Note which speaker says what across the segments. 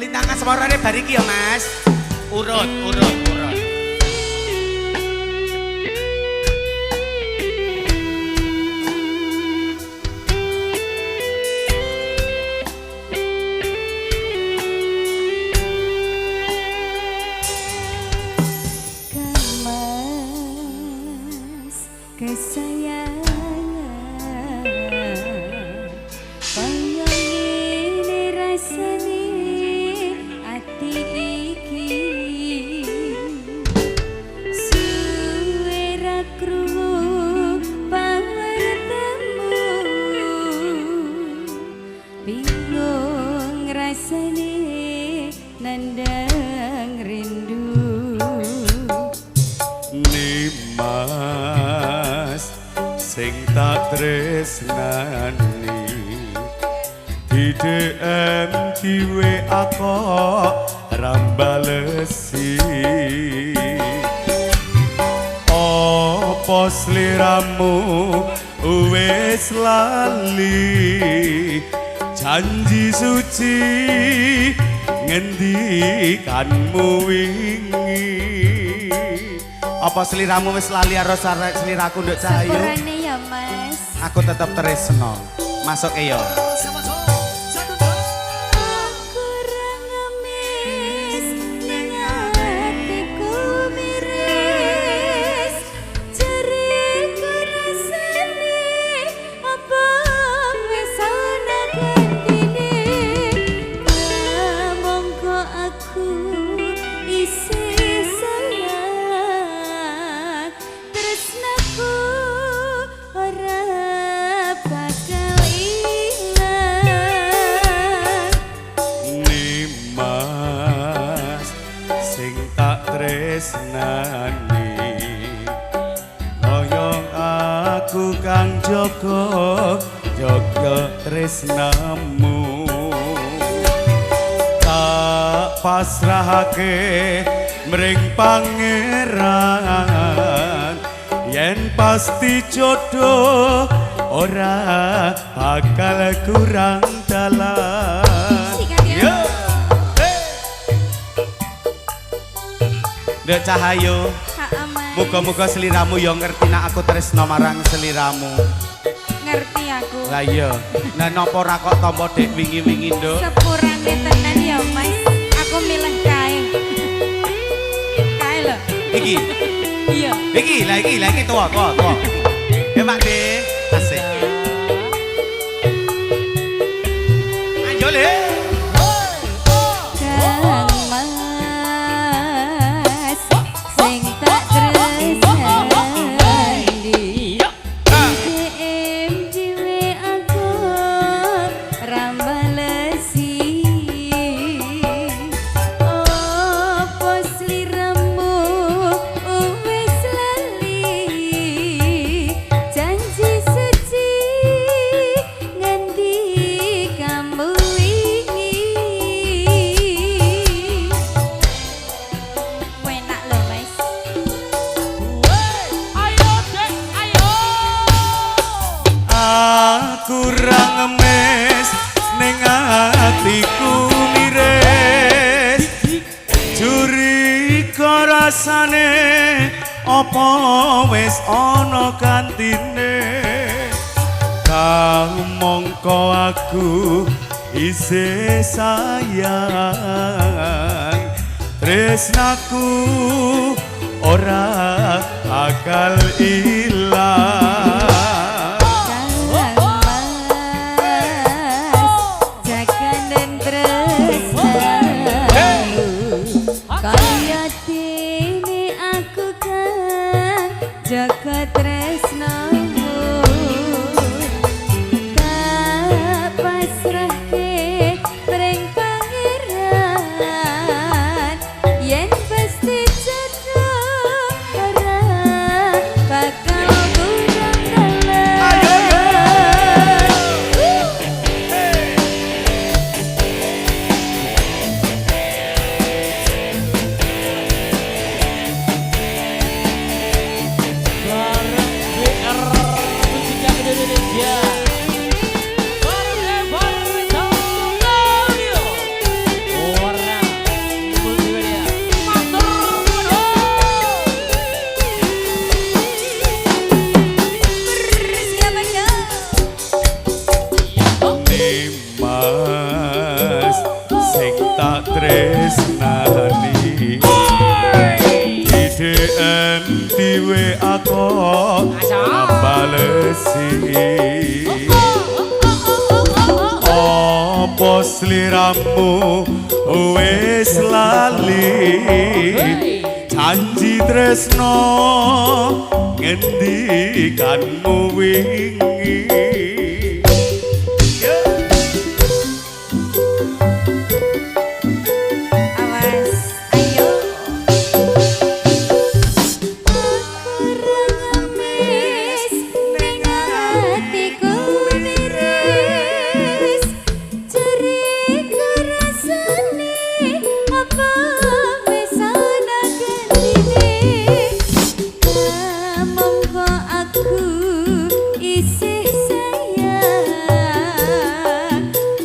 Speaker 1: Lintangan semorone bariki ya Mas. Urut, urut, urut.
Speaker 2: Kemas kesayangan kaya ngene rasane ati iki suwe ra krungu pawartamu bingung rasane nandang rindu
Speaker 3: Nimas sing tak tresnani di DM di WA kok rambalesi opo sliramu wis lali janji suci ngendikanmu wingi
Speaker 1: Apa seliramu wis lali karo seliraku nduk Cahayu?
Speaker 2: Sepurane ya Mas.
Speaker 1: Aku tetep tresno. Masuk yo.
Speaker 2: Kurang ngemis ning atiku miris jeriku rasane apa wis ana gantine monggo aku isih sayang tresnaku ora bakal ilang
Speaker 3: Nimas sing tak tresnani kaya aku kang jaga tresnamu tak pasrahake mring pangeran yen pasti jodoh ora bakal kurang dalan. Yo.
Speaker 1: Nduk Cahayu, muga-muga seliramu yo ngerti nek aku tresno marang seliramu.
Speaker 2: ngerti aku
Speaker 1: Lah iya, nah napa ora kok tampa dek wingi-wingi nduk?
Speaker 2: sepurane tenan ya Mas aku milih kae kae lho
Speaker 1: Iki,
Speaker 2: iya
Speaker 1: iki tua. Ya Pak De, asik. Ayo le.
Speaker 2: Kang Mas sing tak tresnani DM dhewe aku rambalesi opo sliramu wis lali janji suci ngendi kamu wingi enak lho Mas
Speaker 3: Aku ra ngemis ning atiku miris Jurika rasane apa wis ana gantine Kang mongko aku isih sayang tresnaku ora bakal ilang
Speaker 2: kaya dene aku kan jaga tresnamu tak pasrahke mring pangeran yen pasti jodoh ora bakal
Speaker 3: sing tak tresnani IDM di WA kok balesi apa sliramu wis lali janji tresno ngendikanmu wingi
Speaker 2: Awas, ayo. Aku rengemis ning atiku miris. Curiga rasane apa wis ana gentine. Monggo aku isih sayang.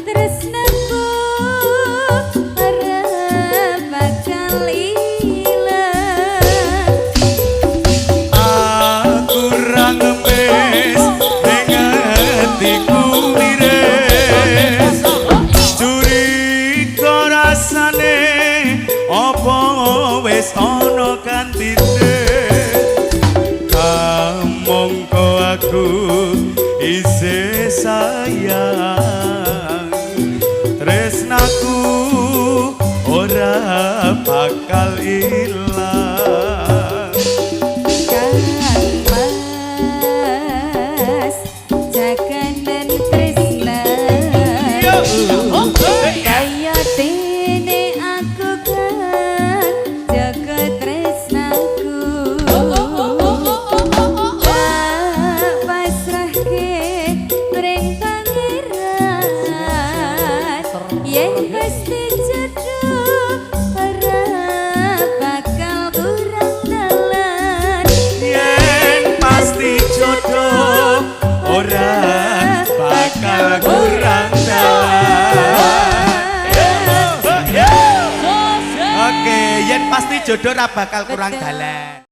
Speaker 2: Tresnaku ora bakal ilang.
Speaker 3: aku ra ngemis ning atiku miris curiga rasane apa wis ana gantine mongko aku isih sayang tresnaku ora bakal ilang
Speaker 2: Mas jaganan tresna kaya dene aku kan jaga tresnaku tak pasrahke ring pangeran yen pasti jodoh ora bakal kurang dalan
Speaker 3: yen pasti jodoh ora bakal kurang dalan. Oke, yen pasti jodoh ora bakal kurang dalan.